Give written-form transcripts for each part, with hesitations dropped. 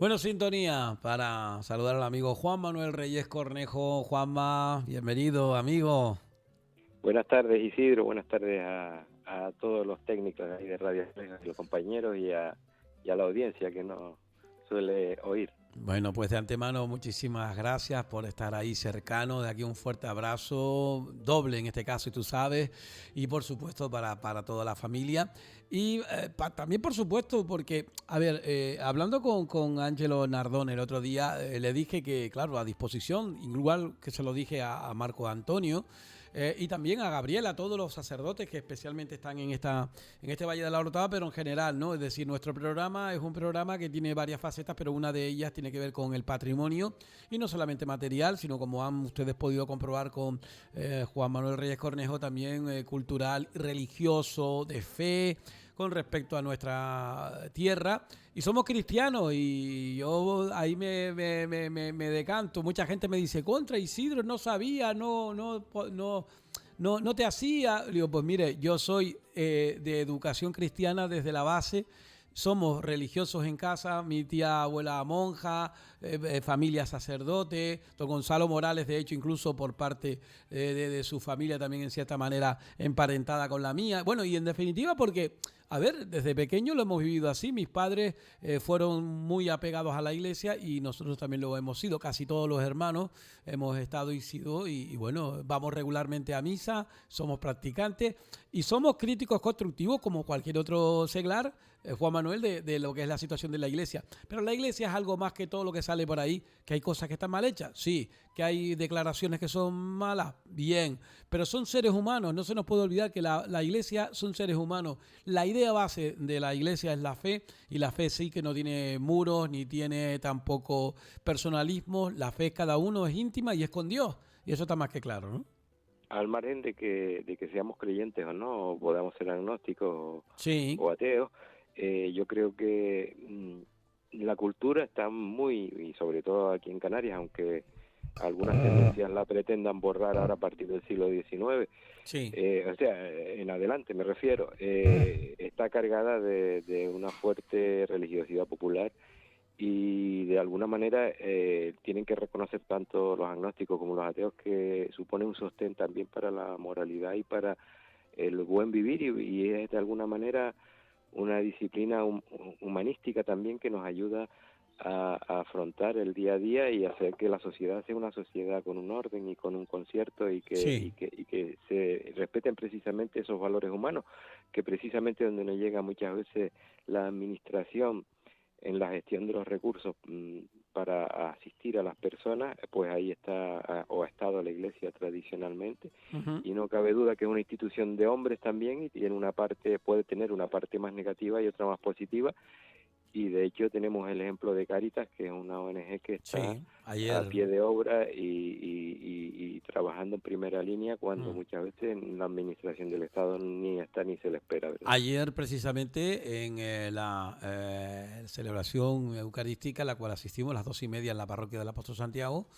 Bueno, sintonía para saludar al amigo Juan Manuel Reyes Cornejo. Juanma, bienvenido, amigo. Buenas tardes, Isidro. Buenas tardes a todos los técnicos ahí de Radio Espejo, a los compañeros y a la audiencia que nos suele oír. Bueno, pues de antemano muchísimas gracias por estar ahí cercano. De aquí un fuerte abrazo, doble en este caso, y tú sabes, y por supuesto para toda la familia. Y también, por supuesto, porque, a ver, hablando con Angelo Nardone el otro día, le dije que, claro, a disposición, igual que se lo dije a Marco Antonio, y también a Gabriel, a todos los sacerdotes que especialmente están en este Valle de la Orotava, pero en general, ¿no? Es decir, nuestro programa es un programa que tiene varias facetas, pero una de ellas tiene que ver con el patrimonio, y no solamente material, sino como han ustedes podido comprobar con Juan Manuel Reyes Cornejo, también cultural, religioso, de fe, con respecto a nuestra tierra. Y somos cristianos, y yo ahí me decanto. Mucha gente me dice, contra Isidro, no sabía, no te hacía. Digo, pues mire, yo soy de educación cristiana desde la base. Somos religiosos en casa, mi tía abuela monja, familia sacerdote, don Gonzalo Morales, de hecho, incluso por parte de su familia también en cierta manera emparentada con la mía. Bueno, y en definitiva porque, a ver, desde pequeño lo hemos vivido así. Mis padres fueron muy apegados a la iglesia y nosotros también lo hemos sido. Casi todos los hermanos hemos estado y sido, y bueno, vamos regularmente a misa, somos practicantes y somos críticos constructivos como cualquier otro seglar, Juan Manuel, de lo que es la situación de la iglesia. Pero la iglesia es algo más que todo lo que sale por ahí, que hay cosas que están mal hechas, sí, que hay declaraciones que son malas, bien, pero son seres humanos. No se nos puede olvidar que la iglesia son seres humanos. La idea base de la iglesia es la fe, y la fe sí que no tiene muros, ni tiene tampoco personalismo. La fe cada uno es íntima y es con Dios, y eso está más que claro, ¿no? Al margen de que seamos creyentes o no, o podamos ser agnósticos Sí. o ateos, yo creo que la cultura está muy, y sobre todo aquí en Canarias, aunque algunas tendencias la pretendan borrar ahora a partir del siglo XIX, Sí. o sea, en adelante me refiero, está cargada de una fuerte religiosidad popular, y de alguna manera tienen que reconocer tanto los agnósticos como los ateos que supone un sostén también para la moralidad y para el buen vivir, y es de alguna manera una disciplina humanística también que nos ayuda a afrontar el día a día y hacer que la sociedad sea una sociedad con un orden y con un concierto, Sí. y que se respeten precisamente esos valores humanos, que precisamente donde nos llega muchas veces la administración en la gestión de los recursos para asistir a las personas, pues ahí está o ha estado la Iglesia tradicionalmente, Uh-huh. y no cabe duda que es una institución de hombres también, y tiene una parte, puede tener una parte más negativa y otra más positiva, y de hecho tenemos el ejemplo de Cáritas, que es una ONG que está Sí. a Ayer. pie de obra y trabajando en primera línea, cuando muchas veces en la administración del Estado ni está ni se le espera, ¿verdad? Ayer, precisamente, en la celebración eucarística a la cual asistimos a las 2:30 en la parroquia del Apóstol Santiago,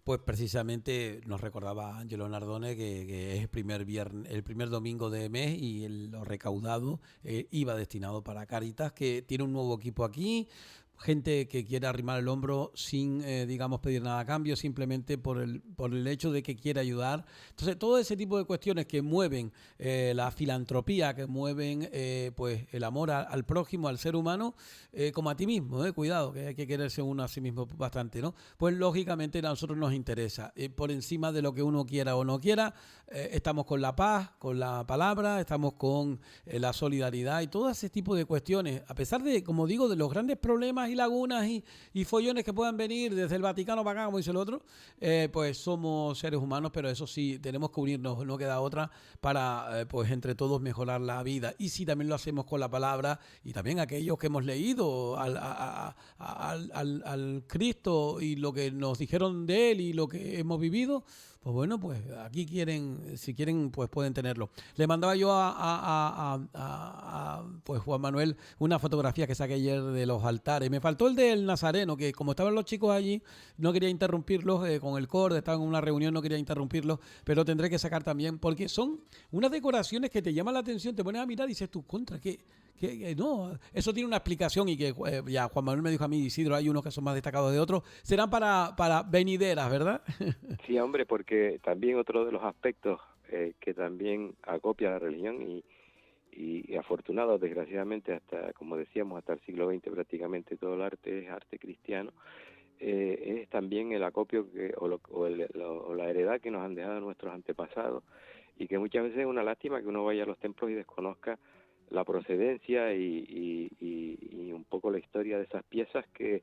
pues precisamente nos recordaba Angelo Nardone que es el primer domingo de mes, y lo recaudado iba destinado para Cáritas, que tiene un nuevo equipo aquí. Gente que quiere arrimar el hombro sin, digamos, pedir nada a cambio, simplemente por el hecho de que quiere ayudar. Entonces, todo ese tipo de cuestiones que mueven la filantropía, que mueven pues el amor al prójimo, al ser humano, como a ti mismo, cuidado, que hay que quererse uno a sí mismo bastante, ¿no? Pues lógicamente a nosotros nos interesa. Por encima de lo que uno quiera o no quiera, estamos con la paz, con la palabra, estamos con la solidaridad y todo ese tipo de cuestiones. A pesar de, como digo, de los grandes problemas y lagunas y follones que puedan venir desde el Vaticano para acá, como dice el otro, pues somos seres humanos, pero eso sí, tenemos que unirnos, no queda otra, para pues entre todos mejorar la vida. Y si también lo hacemos con la palabra, y también aquellos que hemos leído al Cristo y lo que nos dijeron de él y lo que hemos vivido, Pues bueno, pues aquí quieren, si quieren, pues pueden tenerlo. Le mandaba yo pues Juan Manuel una fotografía que saqué ayer de los altares. Me faltó el del Nazareno, que como estaban los chicos allí, no quería interrumpirlos con el coro, estaban en una reunión, no quería interrumpirlos, pero tendré que sacar también, porque son unas decoraciones que te llaman la atención, te pones a mirar y dices tú, contra, que no, eso tiene una explicación y que ya Juan Manuel me dijo a mí, Isidro, hay unos que son más destacados de otros, serán para venideras, ¿verdad? Sí, hombre, porque también otro de los aspectos que también acopia la religión y afortunado, desgraciadamente, hasta, como decíamos, hasta el siglo XX prácticamente todo el arte es arte cristiano, es también el acopio o la heredad que nos han dejado nuestros antepasados, y que muchas veces es una lástima que uno vaya a los templos y desconozca la procedencia y un poco la historia de esas piezas que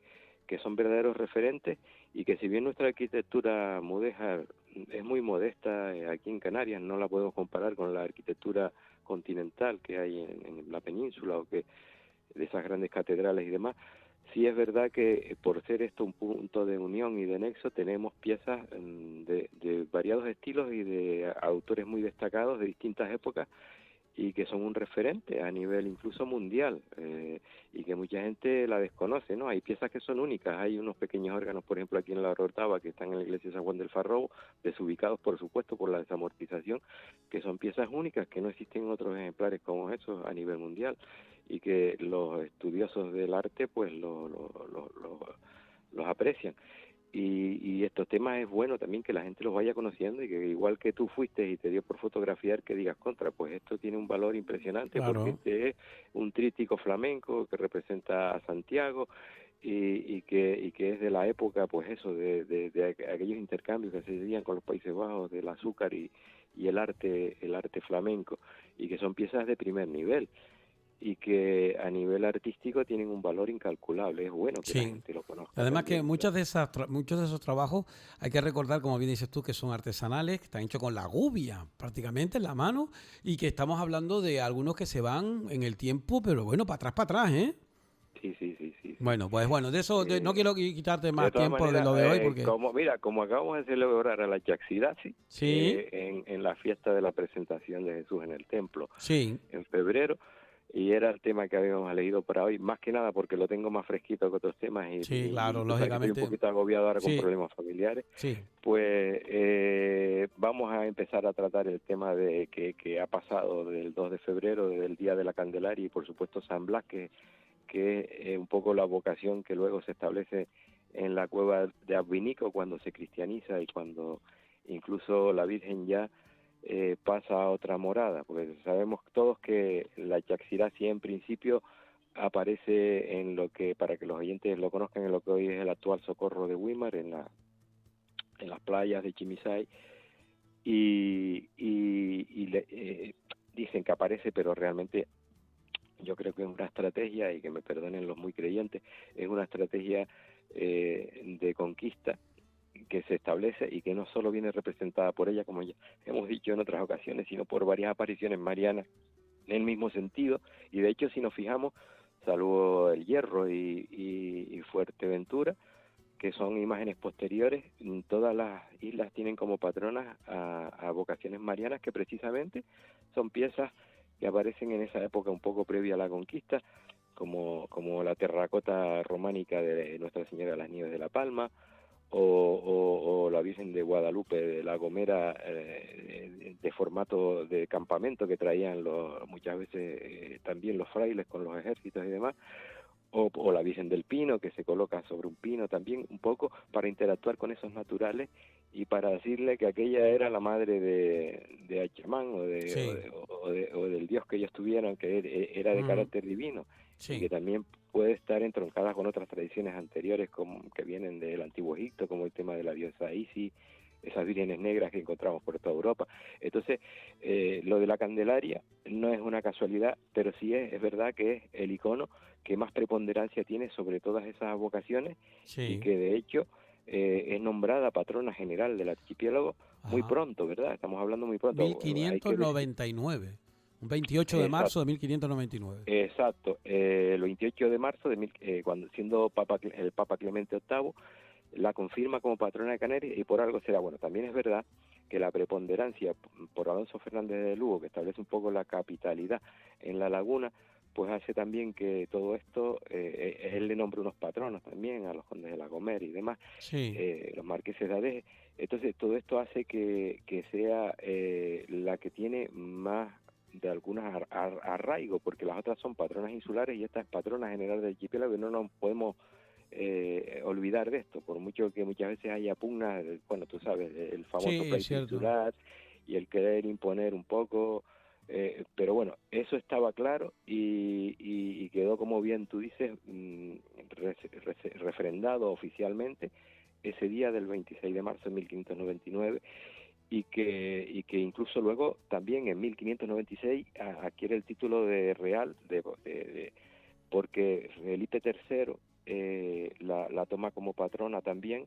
son verdaderos referentes, y que si bien nuestra arquitectura mudéjar es muy modesta aquí en Canarias, no la podemos comparar con la arquitectura continental que hay en la península, o que de esas grandes catedrales y demás. Sí es verdad que por ser esto un punto de unión y de nexo, tenemos piezas de variados estilos y de autores muy destacados de distintas épocas, y que son un referente a nivel incluso mundial, y que mucha gente la desconoce, ¿no? Hay piezas que son únicas, hay unos pequeños órganos, por ejemplo, aquí en la Orotava, que están en la iglesia de San Juan del Farrobo, desubicados, por supuesto, por la desamortización, que son piezas únicas, que no existen otros ejemplares como esos a nivel mundial, y que los estudiosos del arte, pues, los aprecian. Y estos temas es bueno también que la gente los vaya conociendo, y que igual que tú fuiste y te dio por fotografiar, que digas, contra, pues esto tiene un valor impresionante, porque Claro. este es un tríptico flamenco que representa a Santiago, y que es de la época, pues eso, de aquellos intercambios que se hacían con los Países Bajos del azúcar y el arte flamenco, y que son piezas de primer nivel, y que a nivel artístico tienen un valor incalculable. Es bueno que la Sí. gente lo conozca Además que también, ¿verdad? muchos de esos trabajos hay que recordar, como bien dices tú, que son artesanales, que están hechos con la gubia, prácticamente en la mano, y que estamos hablando de algunos que se van en el tiempo, pero bueno, para atrás, ¿eh? Sí, sí, sí, sí, sí. Bueno, pues bueno, de eso no Eh, quiero quitarte de más todas tiempo de maneras, lo de hoy porque como acabamos de celebrar a la Yaxidasi sí, en la fiesta de la presentación de Jesús en el templo sí, en febrero, y era el tema que habíamos elegido para hoy, más que nada porque lo tengo más fresquito que otros temas, sí, y claro, tú sabes que estoy un lógicamente, poquito agobiado ahora con sí, problemas familiares. sí, Pues vamos a empezar a tratar el tema de que ha pasado del 2 de febrero, del Día de la Candelaria, y por supuesto San Blas, que es un poco la vocación que luego se establece en la cueva de Advinico cuando se cristianiza, y cuando incluso la Virgen ya pasa a otra morada, porque sabemos todos que la Yaxirasi en principio aparece en lo que, para que los oyentes lo conozcan, en lo que hoy es el actual Socorro de Güímar, en las playas de Chimisay, dicen que aparece, pero realmente yo creo que es una estrategia, y que me perdonen los muy creyentes, es una estrategia de conquista que se establece, y que no solo viene representada por ella, como ya hemos dicho en otras ocasiones, sino por varias apariciones marianas en el mismo sentido. Y de hecho, si nos fijamos, salvo el Hierro y Fuerteventura, que son imágenes posteriores, todas las islas tienen como patronas a vocaciones marianas, que precisamente son piezas que aparecen en esa época un poco previa a la conquista, como la terracota románica de Nuestra Señora de las Nieves de La Palma, o la Virgen de Guadalupe de La Gomera, de formato de campamento, que traían muchas veces también los frailes con los ejércitos y demás, o la Virgen del Pino, que se coloca sobre un pino también, un poco para interactuar con esos naturales, y para decirle que aquella era la madre de Achamán, sí, o del dios que ellos tuvieran, que era de ujú, carácter divino, y sí, que también puede estar entroncadas con otras tradiciones anteriores, como que vienen del Antiguo Egipto, como el tema de la diosa Isis, esas vírgenes negras que encontramos por toda Europa. Entonces, lo de la Candelaria no es una casualidad, pero sí es verdad que es el icono que más preponderancia tiene sobre todas esas vocaciones, y sí, que de hecho es nombrada patrona general del archipiélago muy ajá, pronto, ¿verdad? Estamos hablando muy pronto. Hay que decir, 1599, un 28 de marzo exacto, de 1599. exacto, el 28 de marzo cuando siendo el Papa Clemente VIII, la confirma como patrona de Canarias y por algo será. Bueno, también es verdad que la preponderancia por Alonso Fernández de Lugo, que establece un poco la capitalidad en la laguna, pues hace también que todo esto, él le nombra unos patronos también a los condes de La Gomera y demás, Sí. los marqueses de Adeje. Entonces todo esto hace que sea la que tiene más de algunas arraigo, porque las otras son patronas insulares y esta es patrona general del archipiélago, y no nos podemos olvidar de esto, por mucho que muchas veces haya pugnas, bueno, tú sabes, el famoso Sí, es pleito cierto. insular y el querer imponer un poco, pero bueno, eso estaba claro y quedó, como bien tú dices, refrendado oficialmente ese día del 26 de marzo de 1599, y que incluso luego también en 1596 adquiere el título de real porque Felipe III la toma como patrona también,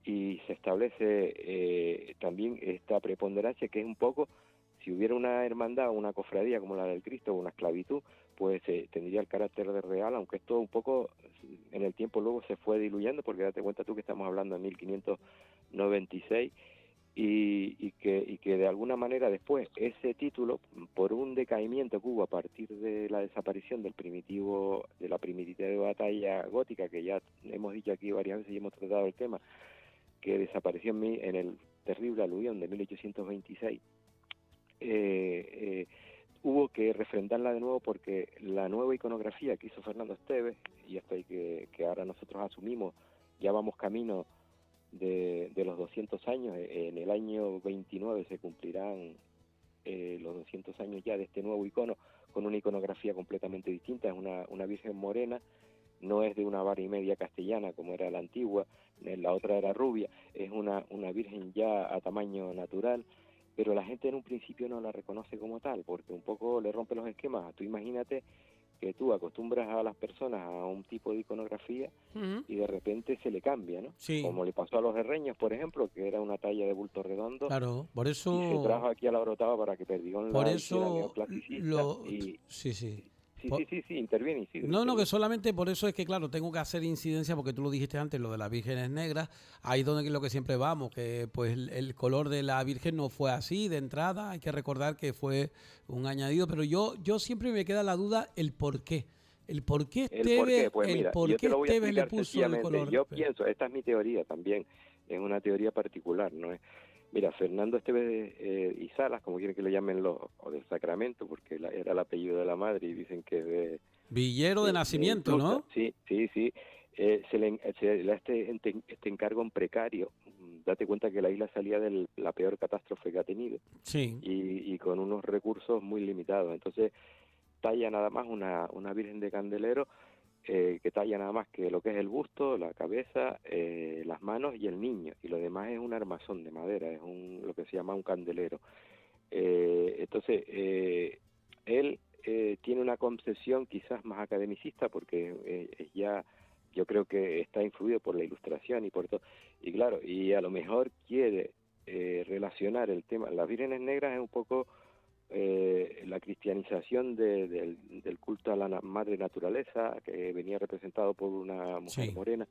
y se establece también esta preponderancia, que es un poco, si hubiera una hermandad o una cofradía como la del Cristo o una esclavitud, pues tendría el carácter de real, aunque esto un poco en el tiempo luego se fue diluyendo, porque date cuenta tú que estamos hablando de 1596, y que de alguna manera después ese título, por un decaimiento que hubo a partir de la desaparición de la primitiva batalla gótica, que ya hemos dicho aquí varias veces y hemos tratado el tema, que desapareció en el terrible aluvión de 1826, hubo que refrendarla de nuevo, porque la nueva iconografía que hizo Fernando Esteves, y esto que ahora nosotros asumimos, ya vamos camino de los 200 años, en el año 29 se cumplirán los 200 años ya de este nuevo icono, con una iconografía completamente distinta. Es una Virgen morena, no es de una vara y media castellana como era la antigua, la otra era rubia, es una Virgen ya a tamaño natural, pero la gente en un principio no la reconoce como tal, porque un poco le rompe los esquemas. Tú imagínate que tú acostumbras a las personas a un tipo de iconografía Ujú. y de repente se le cambia, ¿no? Sí, Como le pasó a los herreños, por ejemplo, que era una talla de bulto redondo, claro. y se trajo aquí a la Orotava para que Perdigón Por la hiciera eso neoclasicista, y sí, sí. sí, Por- sí, sí, sí, interviene, No, no, que interviene. solamente por eso es que, claro, tengo que hacer incidencia, porque tú lo dijiste antes, lo de las vírgenes negras, ahí donde lo que siempre vamos, que pues el color de la virgen no fue así de entrada, hay que recordar que fue un añadido, pero yo siempre me queda la duda ¿El por qué? Pues El mira, por yo te qué lo voy a Esteves le explicar puso el sencillamente. color. Yo pienso, esta es mi teoría también, es una teoría particular, ¿no es? Mira, Fernando Esteves y Salas, como quieren que le llamen o del Sacramento, porque era el apellido de la madre y dicen que es Villero de de nacimiento, inclusa, ¿no? sí, sí, sí. Se le da este encargo en precario. Date cuenta que la isla salía de la peor catástrofe que ha tenido, Sí. y con unos recursos muy limitados. Entonces talla nada más una Virgen de Candelero, que talla nada más que lo que es el busto, la cabeza, las manos y el niño, y lo demás es un armazón de madera, es lo que se llama un candelero. Entonces él tiene una concepción quizás más academicista, porque ya yo creo que está influido por la ilustración y por todo, y claro, y a lo mejor quiere relacionar el tema. Las vírgenes negras es un poco la cristianización del culto a la madre naturaleza, que venía representado por una mujer Sí. morena,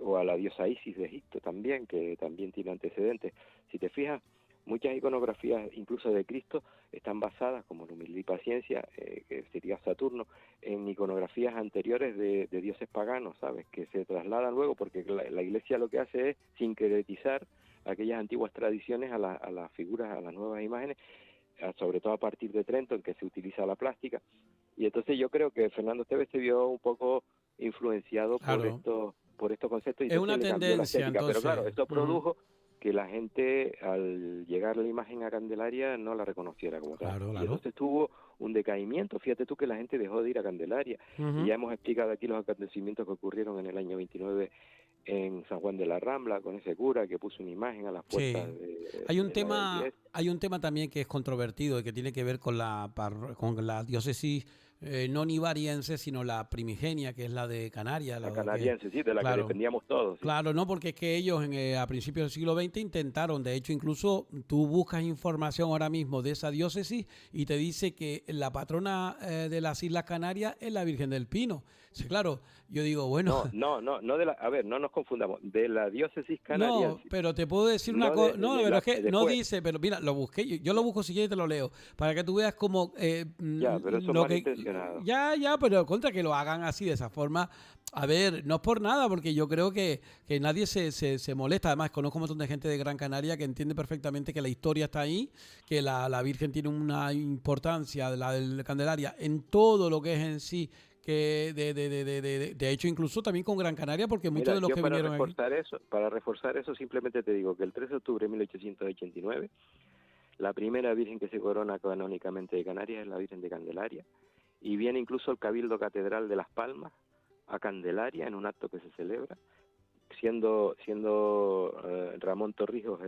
o a la diosa Isis de Egipto también, que también tiene antecedentes. Si te fijas, muchas iconografías, incluso de Cristo, están basadas, como la humildad y paciencia, que sería Saturno, en iconografías anteriores de dioses paganos, ¿sabes? Que se trasladan luego, porque la Iglesia lo que hace es sincretizar aquellas antiguas tradiciones a las figuras, a las nuevas imágenes, sobre todo a partir de Trento, en que se utiliza la plástica. Y entonces yo creo que Fernando Esteves se vio un poco influenciado Claro. por estos conceptos, y Es una entonces le cambió la tendencia, estética. Pero claro, entonces. esto Ujú. produjo que la gente, al llegar la imagen a Candelaria, no la reconociera como tal. Claro, Y claro. entonces tuvo un decaimiento. Fíjate tú que la gente dejó de ir a Candelaria. Y Ujú. ya hemos explicado aquí los acontecimientos que ocurrieron en el año 29 en San Juan de la Rambla, con ese cura que puso una imagen a las puertas Sí. de la iglesia. Hay un tema también que es controvertido y que tiene que ver con con la diócesis no nivariense, sino la primigenia, que es la de Canarias, La la que, canadiense, sí, de la que claro. dependíamos todos, sí. Claro, no, porque es que ellos a principios del siglo XX intentaron, de hecho, incluso tú buscas información ahora mismo de esa diócesis y te dice que la patrona de las Islas Canarias es la Virgen del Pino. Sí, claro, yo digo, bueno, No de la, a ver, no nos confundamos, de la diócesis no, canadiense, pero te puedo decir una no cosa, no, pero es que no después, dice, pero mira, lo busqué, yo lo busco si quieres y te lo leo, para que tú veas como ya, pero eso es lo que, malintencionado. ya, pero contra que lo hagan así, de esa forma, a ver, no es por nada, porque yo creo que nadie se molesta, además conozco un montón de gente de Gran Canaria que entiende perfectamente que la historia está ahí, que la Virgen tiene una importancia, la del Candelaria, en todo lo que es en sí, que de hecho incluso también con Gran Canaria, porque muchos Mira, de los yo que vinieron aquí. para reforzar eso simplemente te digo que el 3 de octubre de 1889, la primera Virgen que se corona canónicamente de Canarias es la Virgen de Candelaria, y viene incluso el Cabildo Catedral de Las Palmas a Candelaria en un acto que se celebra, siendo Ramón Torrijos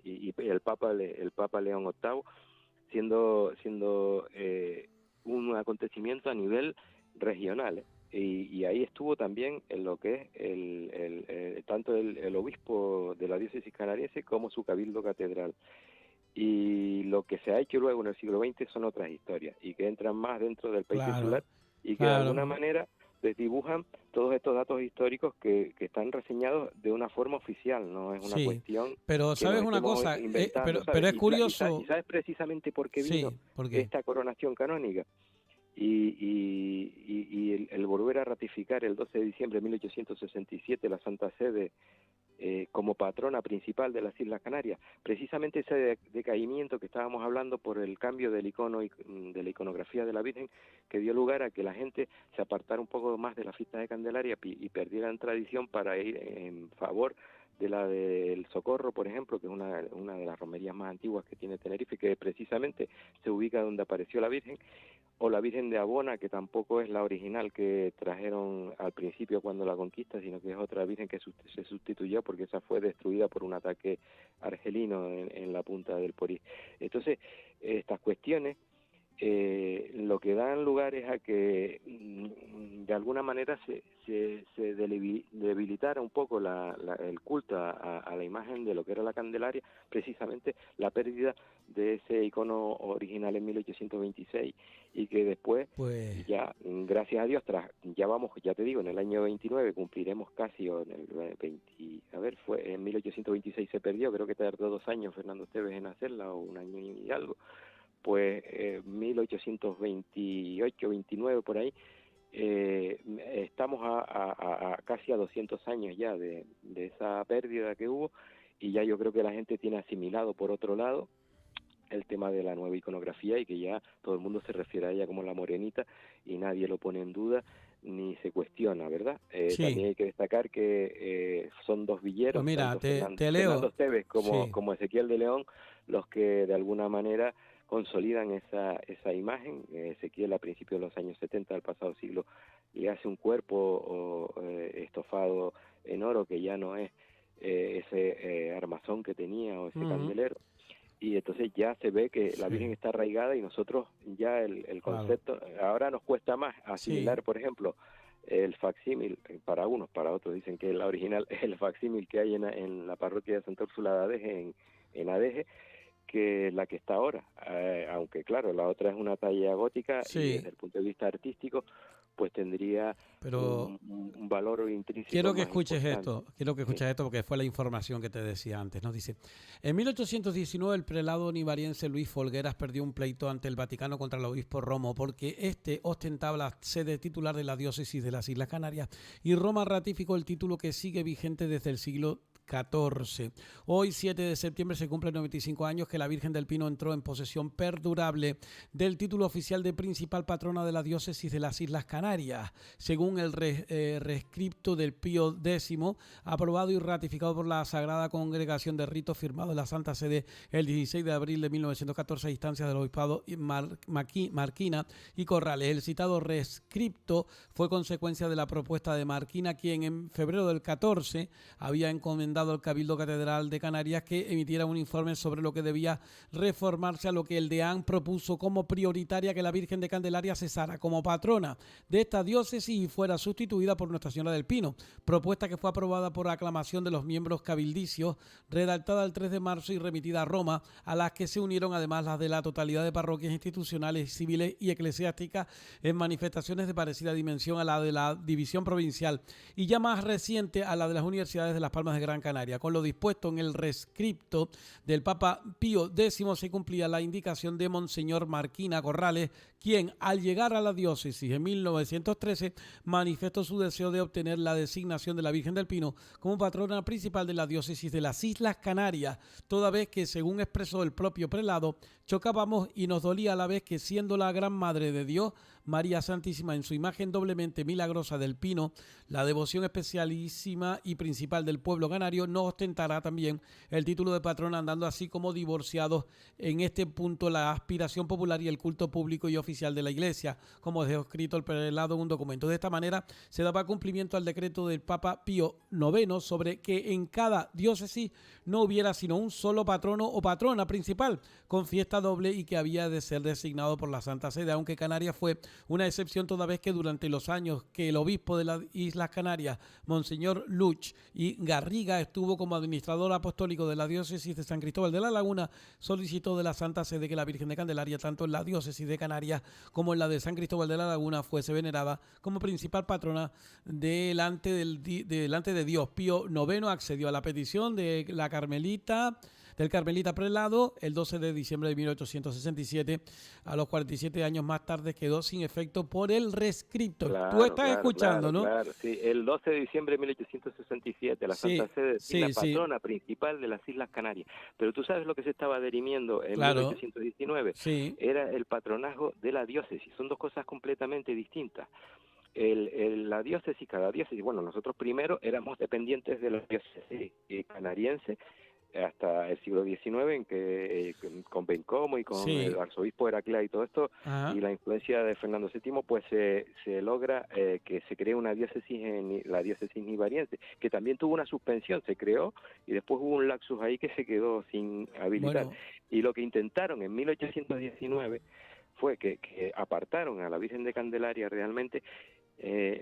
y el Papa León VIII, siendo un acontecimiento a nivel regional. Y ahí estuvo también en lo que es tanto el obispo de la diócesis canadiense como su cabildo catedral. Y lo que se ha hecho luego en el siglo XX son otras historias y que entran más dentro del país Claro, insular y que de alguna claro. manera desdibujan todos estos datos históricos que están reseñados de una forma oficial, no es una Sí, cuestión pero que sabes nos una estemos cosa, inventando, pero ¿sabes? es Y curioso, sabes precisamente por qué vino sí, ¿por qué? esta coronación canónica y el volver a ratificar el 12 de diciembre de 1867 la Santa Sede como patrona principal de las Islas Canarias, precisamente ese decaimiento que estábamos hablando por el cambio del icono de la iconografía de la Virgen, que dio lugar a que la gente se apartara un poco más de la fiesta de Candelaria y perdieran tradición para ir en favor de la del Socorro, por ejemplo, que es una de las romerías más antiguas que tiene Tenerife, que precisamente se ubica donde apareció la Virgen, o la Virgen de Abona, que tampoco es la original que trajeron al principio cuando la conquista, sino que es otra Virgen que se sustituyó porque esa fue destruida por un ataque argelino en la punta del Porí. Entonces, estas cuestiones lo que dan lugar es a que de alguna manera se debilitara un poco el culto a la imagen de lo que era la Candelaria, precisamente la pérdida de ese icono original en 1826 y que después Pues ya, gracias a Dios, ya te digo, en el año 29 cumpliremos casi, o en el 20, a ver, fue en 1826 se perdió, creo que tardó 2 años Fernando Esteves en hacerla, o 1 año y algo, pues 1828, 29 por ahí, estamos a casi a 200 años ya de esa pérdida que hubo, y ya yo creo que la gente tiene asimilado por otro lado el tema de la nueva iconografía y que ya todo el mundo se refiere a ella como la morenita y nadie lo pone en duda ni se cuestiona, ¿verdad? sí, También hay que destacar que son dos pues villeros, mira, tanto te Fernando leo, Esteves sí, como Ezequiel de León, los que de alguna manera consolidan esa imagen. Ezequiel a principios de los años 70 del pasado siglo le hace un cuerpo estofado en oro que ya no es ese armazón que tenía o ese ujú, candelero, y entonces ya se ve que la sí, Virgen está arraigada y nosotros ya el claro, concepto, ahora nos cuesta más sí, asimilar, por ejemplo, el facsímil, para unos, para otros dicen que la original es el facsímil que hay en la parroquia de Santa Úrsula de Adeje, en Adeje, que la que está ahora, aunque claro, la otra es una talla gótica y desde sí, el punto de vista artístico, pues tendría pero un valor intrínseco más importante. quiero que Sí. escuches esto porque fue la información que te decía antes, ¿no? Dice, en 1819 el prelado nivariense Luis Folgueras perdió un pleito ante el Vaticano contra el obispo Romo porque este ostentaba la sede titular de la diócesis de las Islas Canarias y Roma ratificó el título que sigue vigente desde el siglo XIV. Hoy, 7 de septiembre, se cumplen 95 años que la Virgen del Pino entró en posesión perdurable del título oficial de principal patrona de la diócesis de las Islas Canarias, según el rescripto del Pío X, aprobado y ratificado por la Sagrada Congregación de Ritos, firmado en la Santa Sede el 16 de abril de 1914 a instancia del obispado Marquina y Corrales. El citado rescripto fue consecuencia de la propuesta de Marquina, quien en febrero del 14 había encomendado mandado al Cabildo Catedral de Canarias que emitiera un informe sobre lo que debía reformarse, a lo que el deán propuso como prioritaria que la Virgen de Candelaria cesara como patrona de esta diócesis y fuera sustituida por Nuestra Señora del Pino, propuesta que fue aprobada por aclamación de los miembros cabildicios, redactada el 3 de marzo y remitida a Roma, a las que se unieron además las de la totalidad de parroquias institucionales, civiles y eclesiásticas en manifestaciones de parecida dimensión a la de la división provincial y ya más reciente a la de las universidades de Las Palmas de Gran Canaria. Con lo dispuesto en el rescripto del Papa Pío X se cumplía la indicación de Monseñor Marquina Corrales, quien al llegar a la diócesis en 1913 manifestó su deseo de obtener la designación de la Virgen del Pino como patrona principal de la diócesis de las Islas Canarias, toda vez que, según expresó el propio prelado, chocábamos y nos dolía a la vez que, siendo la gran Madre de Dios, María Santísima en su imagen doblemente milagrosa del Pino, la devoción especialísima y principal del pueblo canario, no ostentará también el título de patrona, andando así como divorciados en este punto la aspiración popular y el culto público y oficial de la Iglesia, como dejó escrito el prelado en un documento. De esta manera se daba cumplimiento al decreto del Papa Pío IX sobre que en cada diócesis no hubiera sino un solo patrono o patrona principal con fiesta doble y que había de ser designado por la Santa Sede, aunque Canarias fue una excepción toda vez que durante los años que el obispo de las Islas Canarias, Monseñor Luch y Garriga, estuvo como administrador apostólico de la diócesis de San Cristóbal de la Laguna, solicitó de la Santa Sede que la Virgen de Candelaria, tanto en la diócesis de Canarias como en la de San Cristóbal de la Laguna, fuese venerada como principal patrona delante de Dios. Pío IX accedió a la petición de la del Carmelita Prelado el 12 de diciembre de 1867. A los 47 años más tarde quedó sin efecto por el rescripto. Claro, Tú estás escuchando, claro, ¿no? claro, sí. El 12 de diciembre de 1867, la Sí, Santa Sede sí, designa patrona principal de las Islas Canarias. Pero tú sabes lo que se estaba dirimiendo en claro, 1819. sí. Era el patronazgo de la diócesis. Son dos cosas completamente distintas. La diócesis, cada diócesis, bueno, nosotros primero éramos dependientes de la diócesis canariense hasta el siglo XIX, en que con Bencomo y con Sí. el arzobispo Heraclea y todo esto, Ajá. y la influencia de Fernando VII, pues se logra que se cree una diócesis, la diócesis nivariense, que también tuvo una suspensión, se creó, y después hubo un lapsus ahí que se quedó sin habilitar. Bueno. Y lo que intentaron en 1819 fue que apartaron a la Virgen de Candelaria realmente,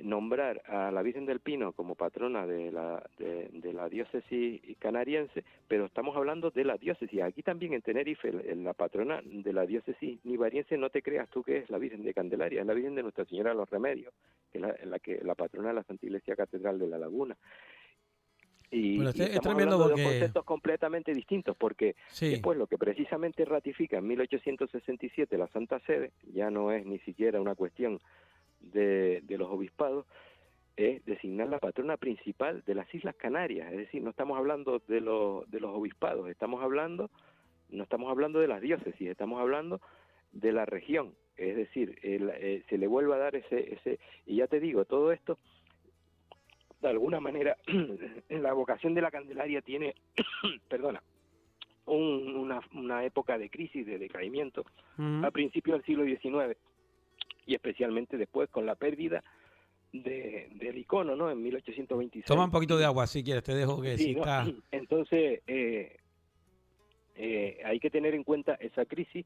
nombrar a la Virgen del Pino como patrona de la diócesis canariense, pero estamos hablando de la diócesis. Aquí también en Tenerife, la patrona de la diócesis nivariense, no te creas tú que es la Virgen de Candelaria, es la Virgen de Nuestra Señora de los Remedios, que es la patrona de la Santa Iglesia Catedral de la Laguna. Y, Bueno, y es estamos tremendo hablando de porque... dos conceptos completamente distintos, porque Sí. después lo que precisamente ratifica en 1867 la Santa Sede, ya no es ni siquiera una cuestión de los obispados, es designar la patrona principal de las Islas Canarias. Es decir, no estamos hablando de los obispados, no estamos hablando de las diócesis, estamos hablando de la región. Es decir, se le vuelve a dar ese y ya te digo, todo esto de alguna manera en la vocación de la Candelaria tiene perdona, una época de crisis, de decaimiento a principios del siglo XIX, y especialmente después con la pérdida del icono, ¿no? En 1826. Toma un poquito de agua si quieres, te dejo que sí, si ¿no? está... Entonces, hay que tener en cuenta esa crisis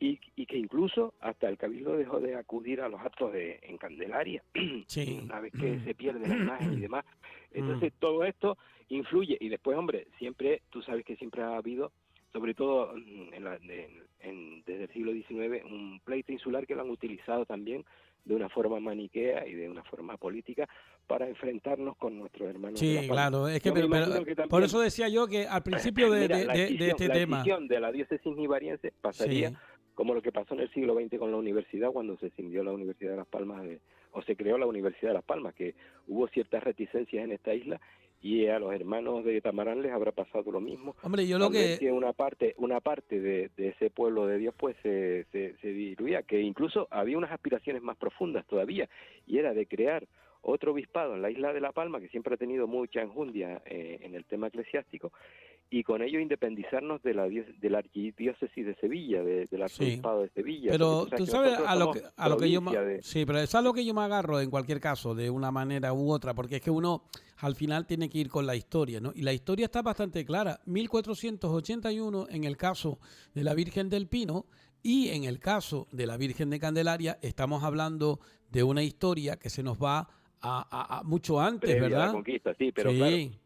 y que incluso hasta el Cabildo dejó de acudir a los actos en Candelaria, Sí. una vez que se pierde la imagen y demás. Entonces, todo esto influye. Y después, hombre, tú sabes que siempre ha habido, sobre todo desde el siglo XIX, un pleito insular que lo han utilizado también de una forma maniquea y de una forma política para enfrentarnos con nuestros hermanos de La Sí, Palma. claro, es que, Yo me pero imagino que por también, eso decía yo que al principio mira, de este la tema... escisión de la diócesis nivariense pasaría Sí. como lo que pasó en el siglo XX con la universidad, cuando se escindió la Universidad de Las Palmas, o se creó la Universidad de Las Palmas, que hubo ciertas reticencias en esta isla, y a los hermanos de Tamarán les habrá pasado lo mismo. Hombre, yo lo Al ver que... una parte de ese pueblo de Dios pues se diluía, que incluso había unas aspiraciones más profundas todavía, y era de crear otro obispado en la isla de La Palma, que siempre ha tenido mucha enjundia en el tema eclesiástico, y con ello independizarnos de de la archidiócesis de Sevilla, del Sí. arzobispado de Sevilla, porque Pero tú que sabes nosotros somos a lo que yo provincia de... sí, pero es a lo que yo me agarro en cualquier caso, de una manera u otra, porque es que uno al final tiene que ir con la historia, ¿no? Y la historia está bastante clara. 1481 en el caso de la Virgen del Pino y en el caso de la Virgen de Candelaria estamos hablando de una historia que se nos va a mucho antes, previa a la ¿verdad? conquista, sí, pero claro, Sí,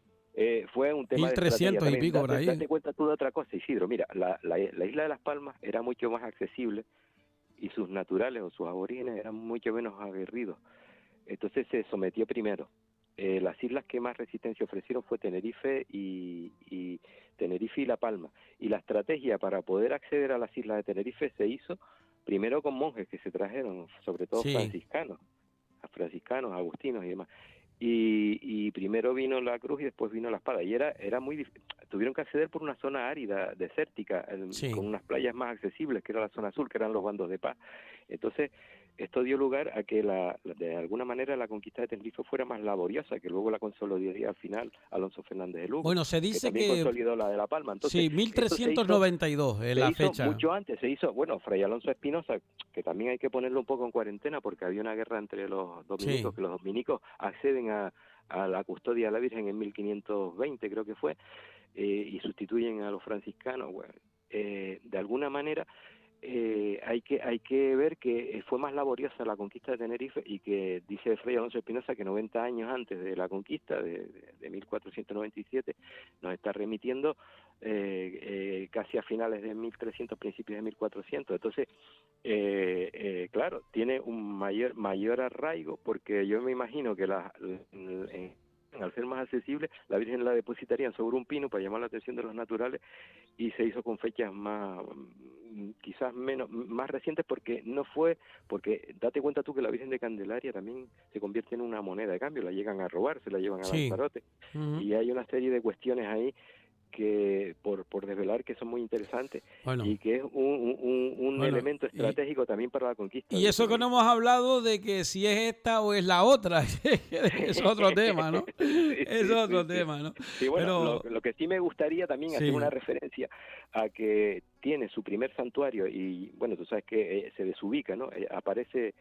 fue un tema de estrategia 1300 y también. pico por ahí. Date cuenta tú de otra cosa, Isidro. Mira, la isla de Las Palmas era mucho más accesible y sus naturales o sus aborígenes eran mucho menos aguerridos. Entonces se sometió primero. Las islas que más resistencia ofrecieron fue Tenerife y La Palma. Y la estrategia para poder acceder a las islas de Tenerife se hizo primero con monjes que se trajeron, sobre todo Sí, franciscanos, agustinos y demás. Y primero vino la cruz y después vino la espada. Y era muy tuvieron que acceder por una zona árida, desértica, sí. con unas playas más accesibles, que era la zona sur, que eran los bandos de paz. Entonces, esto dio lugar a que de alguna manera la conquista de Tenerife fuera más laboriosa, que luego la consolidaría al final Alonso Fernández de Lugo, Bueno, se que dice también que consolidó la de La Palma. Entonces, sí, esto 1392 es se la hizo fecha. mucho antes, se hizo, bueno, Fray Alonso Espinosa, que también hay que ponerlo un poco en cuarentena porque había una guerra entre los Sí, dominicos, que los dominicos acceden a la custodia de la Virgen en 1520, creo que fue, y sustituyen a los franciscanos. Bueno, de alguna manera hay que ver que fue más laboriosa la conquista de Tenerife y que dice Fray Alonso Espinosa que 90 años antes de la conquista de 1497 nos está remitiendo casi a finales de 1300, principios de 1400. Entonces, claro, tiene un mayor arraigo, porque yo me imagino que al ser más accesible, la Virgen la depositarían sobre un pino para llamar la atención de los naturales, y se hizo con fechas quizás más recientes, porque date cuenta tú que la Virgen de Candelaria también se convierte en una moneda de cambio, la llegan a robar, se la llevan a sí. Lanzarote, Ujú. y hay una serie de cuestiones ahí que por desvelar, que son muy interesantes, Bueno, y que es un bueno. elemento estratégico también para la conquista Y de eso que no Tenerife. hemos hablado de que si es esta o es la otra, es otro tema, ¿no? Sí, Es sí, otro sí, sí. tema, ¿no? Sí, bueno, Pero lo que sí me gustaría también hacer una sí, referencia a que tiene su primer santuario, y bueno, tú sabes que se desubica, ¿no? Aparece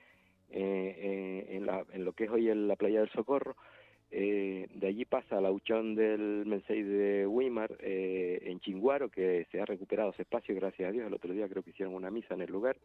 en lo que es hoy la playa del Socorro. De allí pasa a la Huchón del Mensei de Weimar, en Chinguaro, que se ha recuperado ese espacio, gracias a Dios. El otro día creo que hicieron una misa en el lugar.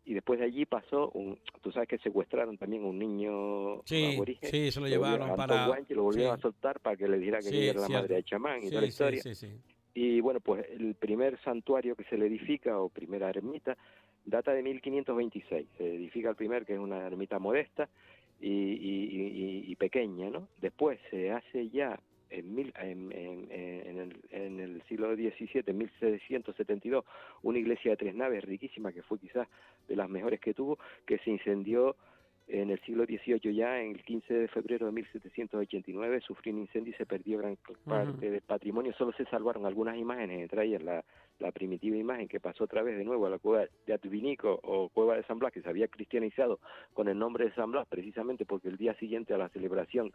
Y después de allí pasó, tú sabes que secuestraron también a un niño sí, aborigen, sí, se lo llevaron Antón para... Guanche, lo volvieron a Sí, soltar para que le dijera que aquella sí, era la madre cierto. de chamán y toda la Sí, sí, historia. sí, sí. Y bueno, pues el primer santuario que se le edifica, o primera ermita, data de 1526. Se edifica el primer, que es una ermita modesta y pequeña, ¿no? Después se hace ya en el siglo XVII, en 1672, una iglesia de 3 naves riquísima, que fue quizás de las mejores que tuvo, que se incendió en el siglo XVIII. Ya en el 15 de febrero de 1789 sufrió un incendio y se perdió gran Ujú. parte del patrimonio. Solo se salvaron algunas imágenes, entre ellas la primitiva imagen que pasó otra vez de nuevo a la cueva de Atubinico, o cueva de San Blas, que se había cristianizado con el nombre de San Blas, precisamente porque el día siguiente a la celebración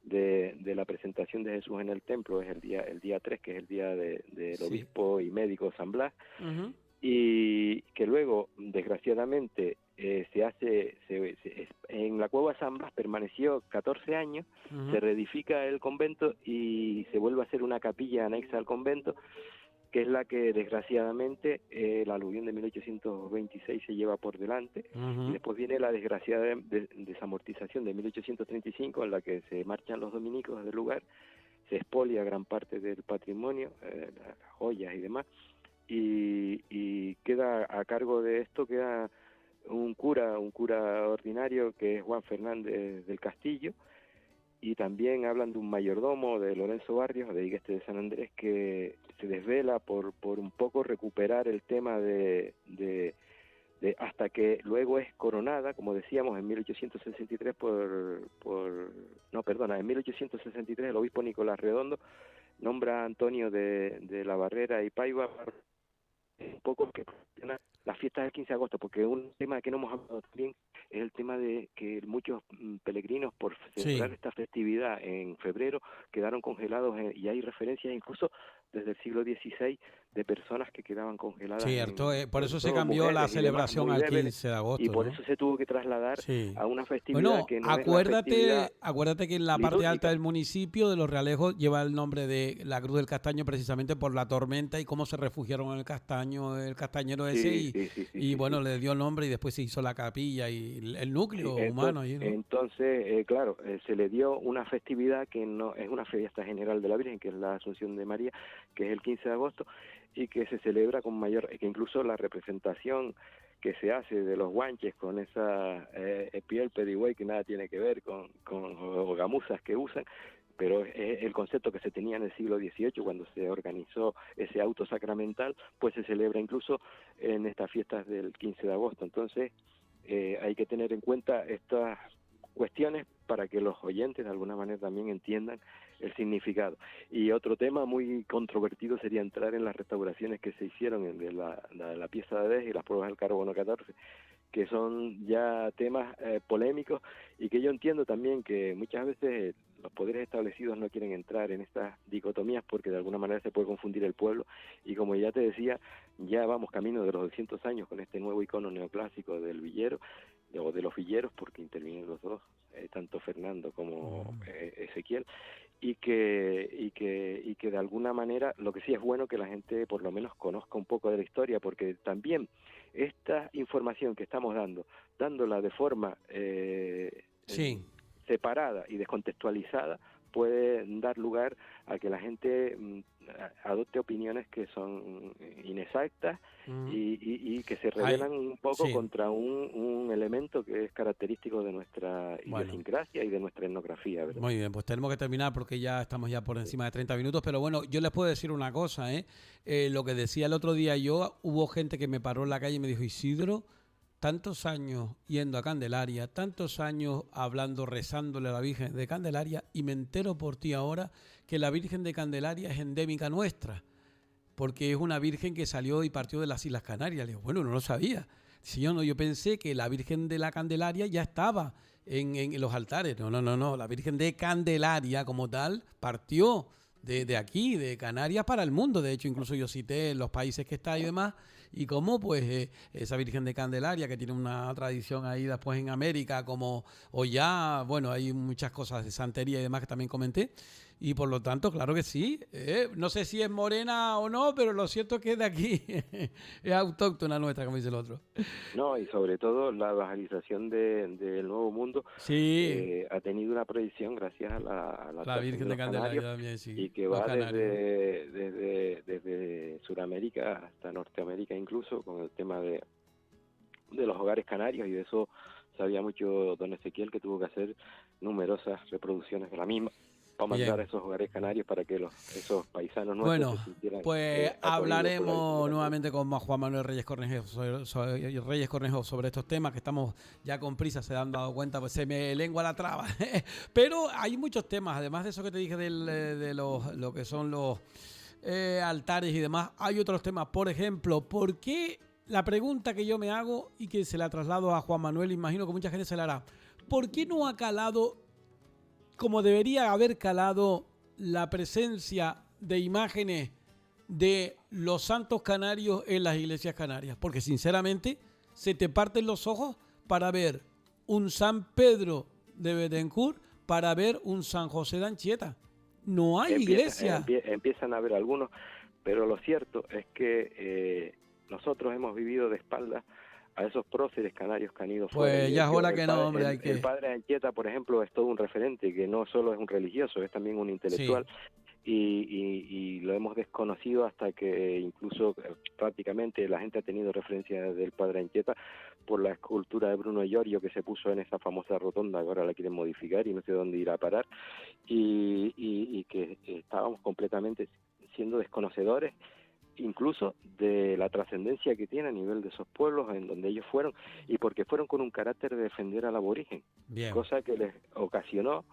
de la presentación de Jesús en el templo es el día 3, que es el día del Sí. obispo y médico San Blas, Ujú. y que luego, desgraciadamente, en la cueva de San Blas permaneció 14 años, se Ujú. reedifica el convento y se vuelve a hacer una capilla anexa al convento, que es la que desgraciadamente la aluvión de 1826 se lleva por delante, y Ujú. después viene la desgraciada desamortización de 1835, en la que se marchan los dominicos del lugar, se expolia gran parte del patrimonio, las joyas y demás, y queda a cargo de esto, queda un cura ordinario, que es Juan Fernández del Castillo, y también hablan de un mayordomo, de Lorenzo Barrios, de Higueste de San Andrés, que se desvela por un poco recuperar el tema hasta que luego es coronada, como decíamos, en 1863 en 1863 el obispo Nicolás Redondo nombra a Antonio de la Barrera y Paiva un poco que las fiestas del 15 de agosto, porque un tema que no hemos hablado también es el tema de que muchos peregrinos por celebrar Sí, esta festividad en febrero quedaron congelados y hay referencias incluso desde el siglo XVI de personas que quedaban congeladas, cierto. Por sobre eso se todo cambió la mujeres y demás, celebración muy al débiles, 15 de y agosto, por ¿no? eso se tuvo que trasladar Sí. a una festividad Bueno, que no es la festividad acuérdate que en la parte alta litúrgica. del municipio de Los Realejos lleva el nombre de la Cruz del Castaño precisamente por la tormenta y cómo se refugiaron en el castaño, el castañero ese Sí, sí, sí, sí, y sí, sí. bueno, le dio nombre y después se hizo la capilla y el Sí, núcleo humano ahí, ¿no? entonces claro, se le dio una festividad que no es una fiesta general de la Virgen, que es la Asunción de María, que es el 15 de agosto, y que se celebra con mayor, que incluso la representación que se hace de los guanches con esa piel pedigüey que nada tiene que ver con o gamuzas que usan, pero es el concepto que se tenía en el siglo XVIII cuando se organizó ese auto sacramental, pues se celebra incluso en estas fiestas del 15 de agosto. Entonces, hay que tener en cuenta estas cuestiones para que los oyentes de alguna manera también entiendan el significado. Y otro tema muy controvertido sería entrar en las restauraciones que se hicieron de la pieza de Dez y las pruebas del carbono 14, que son ya temas polémicos y que yo entiendo también que muchas veces los poderes establecidos no quieren entrar en estas dicotomías porque de alguna manera se puede confundir el pueblo y como ya te decía, ya vamos camino de los 200 años con este nuevo icono neoclásico del villero o de los villeros porque intervienen los dos, tanto Fernando como Ezequiel y que de alguna manera lo que sí es bueno que la gente por lo menos conozca un poco de la historia porque también esta información que estamos dándola de forma Sí. separada y descontextualizada, puede dar lugar a que la gente adopte opiniones que son inexactas Mm. y que se Ay, rebelan un poco sí. contra un elemento que es característico de nuestra Bueno. idiosincrasia y de nuestra etnografía, ¿verdad? Muy bien, pues tenemos que terminar porque ya estamos ya por encima de 30 minutos, pero bueno, yo les puedo decir una cosa, ¿eh? Lo que decía el otro día yo, hubo gente que me paró en la calle y me dijo, Isidro, tantos años yendo a Candelaria, tantos años hablando, rezándole a la Virgen de Candelaria y me entero por ti ahora que la Virgen de Candelaria es endémica nuestra, porque es una Virgen que salió y partió de las Islas Canarias. Le digo, bueno, no lo sabía. Si yo no, yo pensé que la Virgen de la Candelaria ya estaba en los altares. No, no, no, no. La Virgen de Candelaria como tal partió de aquí, de Canarias para el mundo. De hecho, incluso yo cité los países que está y demás. Y cómo, pues, esa Virgen de Candelaria, que tiene una tradición ahí después en América, como, o ya, bueno, hay muchas cosas de santería y demás que también comenté. Y por lo tanto, claro que sí. No sé si es morena o no, pero lo cierto es que es de aquí. Es autóctona nuestra, como dice el otro. No, y sobre todo la evangelización del Nuevo Mundo Sí, ha tenido una proyección gracias a la la actuación de Virgen de los canarios Candelaria también, sí. y que Los va canarios. desde Sudamérica hasta Norteamérica incluso con el tema de los hogares canarios y de eso sabía mucho don Ezequiel que tuvo que hacer numerosas reproducciones de la misma para mandar a Bien. esos hogares canarios para que esos paisanos nuestros se Bueno, sintieran pues acogidos por la Virgen de hablaremos Candelaria. nuevamente con Juan Manuel Reyes Cornejo sobre estos temas que estamos ya con prisa, se han dado cuenta, pues se me lengua la traba. Pero hay muchos temas, además de eso que te dije de lo que son los altares y demás, hay otros temas. Por ejemplo, ¿por qué la pregunta que yo me hago y que se la traslado a Juan Manuel, imagino que mucha gente se la hará? ¿Por qué no ha calado como debería haber calado la presencia de imágenes de los santos canarios en las iglesias canarias? Porque sinceramente se te parten los ojos para ver un San Pedro de Betancourt, para ver un San José de Anchieta. No hay iglesia. Empiezan a haber algunos, pero lo cierto es que nosotros hemos vivido de espaldas a esos próceres canarios que han ido fuera. Y Pues de ya es hecho, hora que no, hombre, hay el que... padre Anchieta, por ejemplo, es todo un referente, que no solo es un religioso, es también un Sí, intelectual. Y lo hemos desconocido hasta que incluso prácticamente la gente ha tenido referencia del padre Anchieta por la escultura de Bruno Iorio que se puso en esa famosa rotonda, ahora la quieren modificar y no sé dónde irá a parar, y que estábamos completamente siendo desconocedores incluso de la trascendencia que tiene a nivel de esos pueblos en donde ellos fueron y porque fueron con un carácter de defender al aborigen, bien. cosa que les ocasionó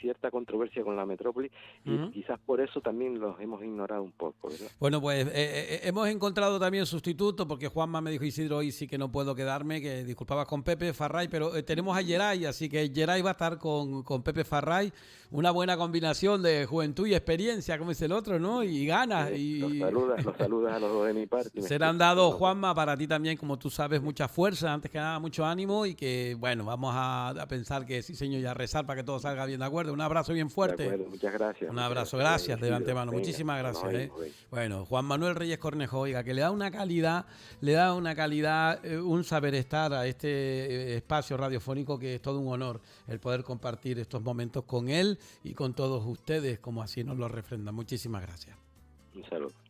cierta controversia con la metrópoli y quizás por eso también los hemos ignorado un poco, ¿verdad? Bueno, pues hemos encontrado también sustituto, porque Juanma me dijo, Isidro, hoy sí que no puedo quedarme, que disculpabas con Pepe Farray, pero tenemos a Geray, así que Geray va a estar con Pepe Farray, una buena combinación de juventud y experiencia, como es el otro, ¿no? Y ganas. Los saludas a los dos de mi parte. Serán dados, Juanma, para ti también, como tú sabes, mucha fuerza, antes que nada, mucho ánimo y que, bueno, vamos a pensar que sí, señor, y a rezar para que todo salga bien, ¿de acuerdo? Un abrazo bien fuerte. De acuerdo, muchas gracias. Un abrazo, gracias de antemano, Venga, muchísimas gracias. venga. Bueno, Juan Manuel Reyes Cornejo, oiga, que le da una calidad, un saber estar a este espacio radiofónico que es todo un honor el poder compartir estos momentos con él y con todos ustedes, como así nos lo refrendan. Muchísimas gracias. Un saludo.